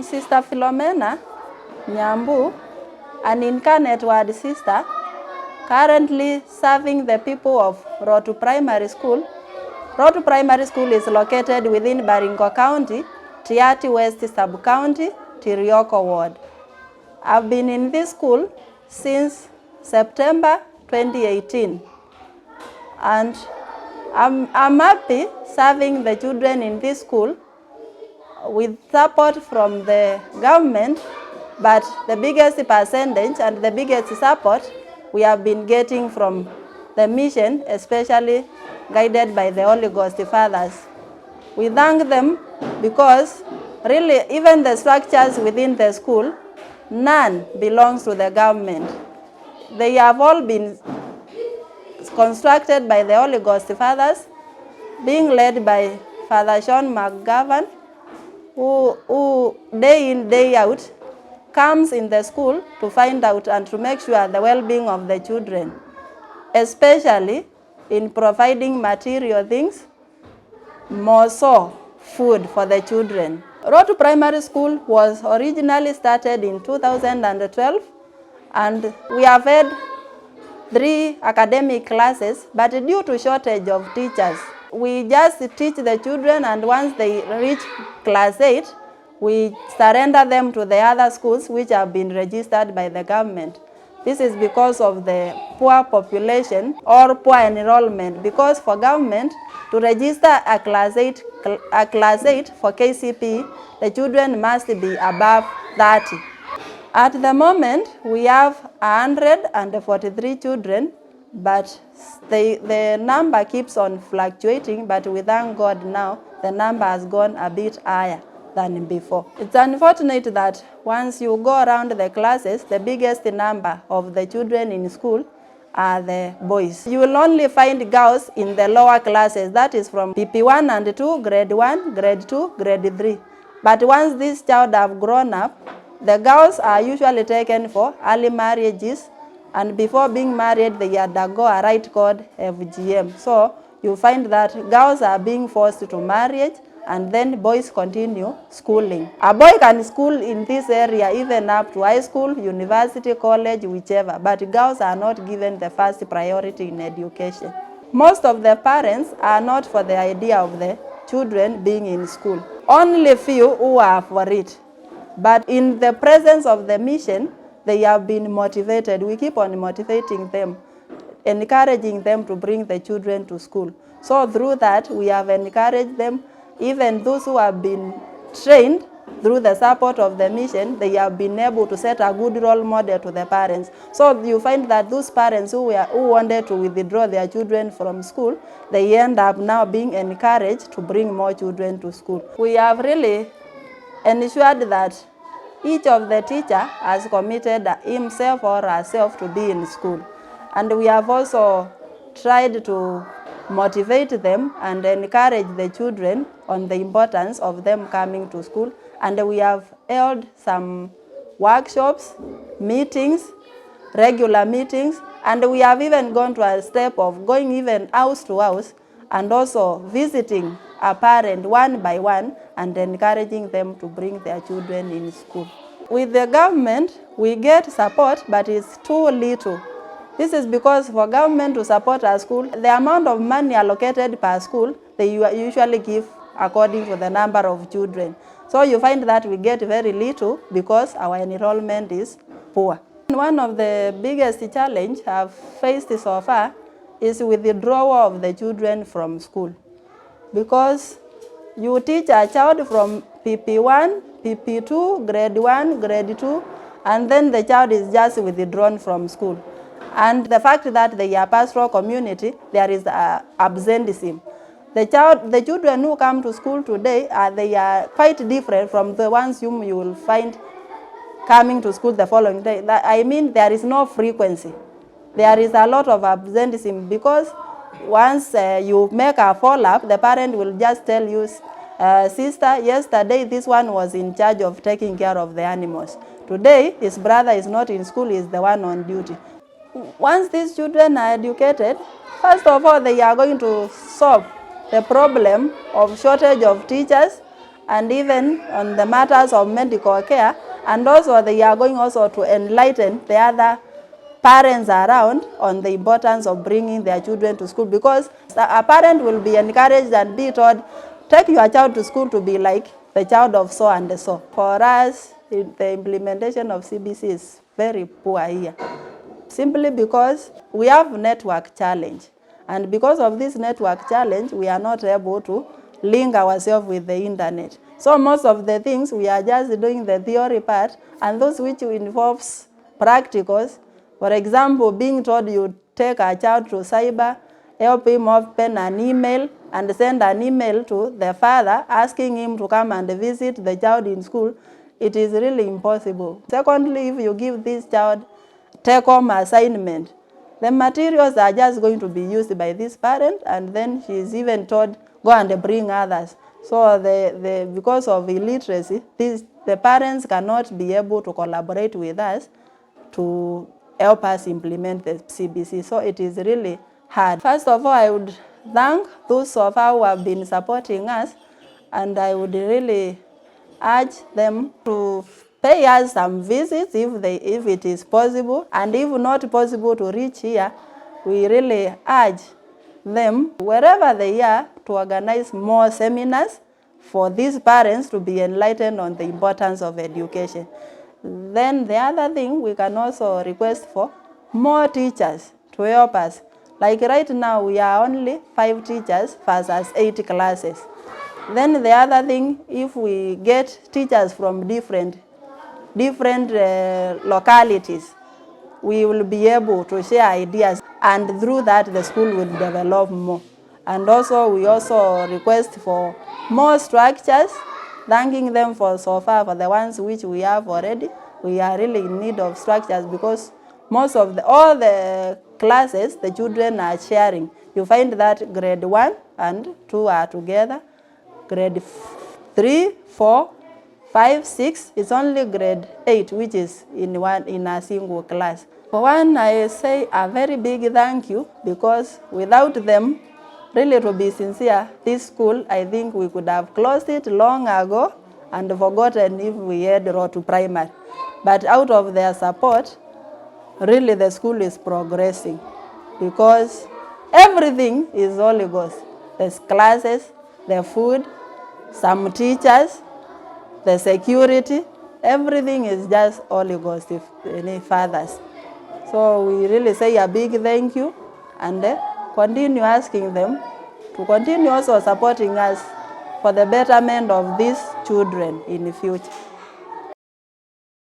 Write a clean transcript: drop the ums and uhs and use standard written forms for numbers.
Sister Philomena Nyambu, an incarnate word sister, currently serving the people of Rotu Primary School. Rotu Primary School is located within Baringo County, Tiati West Subcounty, Tirioko Ward. I've been in this school since September 2018, and I'm happy serving the children in this school with support from the government, but the biggest percentage and the biggest support we have been getting from the mission, especially guided by the Holy Ghost Fathers. We thank them because really even the structures within the school, none belongs to the government. They have all been constructed by the Holy Ghost Fathers, being led by Father Sean McGovern, who day in, day out, comes in the school to find out and to make sure the well-being of the children, especially in providing material things, more so food for the children. Rotu Primary School was originally started in 2012, and we have had 3 academic classes, but due to shortage of teachers, we just teach the children, and once they reach class 8, we surrender them to the other schools which have been registered by the government. This is because of the poor population or poor enrollment, because for government to register a class 8 for KCPE, the children must be above 30. At the moment, we have 143 children, but the number keeps on fluctuating, but we thank God now the number has gone a bit higher than before. It's unfortunate that once you go around the classes, the biggest number of the children in school are the boys. You will only find girls in the lower classes, that is from PP1 and 2, grade 1, grade 2, grade 3. But once this child have grown up, the girls are usually taken for early marriages, and before being married, they undergo a rite called FGM. So you find that girls are being forced to marriage, and then boys continue schooling. A boy can school in this area even up to high school, university, college, whichever, but girls are not given the first priority in education. Most of the parents are not for the idea of the children being in school. Only few who are for it. But in the presence of the mission, they have been motivated. We keep on motivating them, encouraging them to bring the children to school. So through that, we have encouraged them. Even those who have been trained through the support of the mission, they have been able to set a good role model to the parents. So you find that those parents who wanted to withdraw their children from school, they end up now being encouraged to bring more children to school. We have really ensured that each of the teacher has committed himself or herself to be in school. And we have also tried to motivate them and encourage the children on the importance of them coming to school. And we have held some workshops, meetings, regular meetings, and we have even gone to a step of going even house to house and also visiting a parent one by one and encouraging them to bring their children in school. With the government, we get support, but it's too little. This is because for government to support a school, the amount of money allocated per school, they usually give according to the number of children. So you find that we get very little because our enrollment is poor. One of the biggest challenges I've faced so far is with the withdrawal of the children from school. Because you teach a child from PP1, PP2, grade 1, grade 2, and then the child is just withdrawn from school. And the fact that they are pastoral community, there is absenteeism. The children who come to school today, they are quite different from the ones whom you will find coming to school the following day. I mean, there is no frequency. There is a lot of absenteeism because once you make a follow-up, the parent will just tell you, sister, yesterday this one was in charge of taking care of the animals. Today, his brother is not in school, he is the one on duty. Once these children are educated, first of all, they are going to solve the problem of shortage of teachers and even on the matters of medical care, and also they are going also to enlighten the other parents around on the importance of bringing their children to school, because a parent will be encouraged and be told, take your child to school to be like the child of so and so. For us, the implementation of CBC is very poor here, simply because we have network challenge. And because of this network challenge, we are not able to link ourselves with the internet. So most of the things, we are just doing the theory part, and those which involves practicals, for example, being told you take a child to cyber, help him open an email, and send an email to the father asking him to come and visit the child in school, it is really impossible. Secondly, if you give this child take-home assignment, the materials are just going to be used by this parent, and then she is even told, go and bring others. So because of illiteracy, the parents cannot be able to collaborate with us to help us implement the CBC. So it is really hard. First of all, I would thank those so far who have been supporting us, and I would really urge them to pay us some visits if it is possible, and if not possible to reach here, we really urge them, wherever they are, to organize more seminars for these parents to be enlightened on the importance of education. Then the other thing, we can also request for more teachers to help us. Like right now, we are only 5 teachers versus 8 classes. Then the other thing, if we get teachers from different localities, we will be able to share ideas, and through that the school will develop more. And also we also request for more structures, thanking them for so far for the ones which we have already. We are really in need of structures, because most of all the classes the children are sharing. You find that grade 1 and 2 are together, grade 3, 4, 5, 6, it's only grade 8 which is in a single class. For one, I say a very big thank you, because without them, really to be sincere, this school, I think we could have closed it long ago and forgotten if we had Rotu Primary. But out of their support, really the school is progressing, because everything is Holy Ghost. There's classes, the food, some teachers, the security, everything is just Holy Ghost, if any fathers. So we really say a big thank you, and continue asking them to continue also supporting us for the betterment of these children in the future.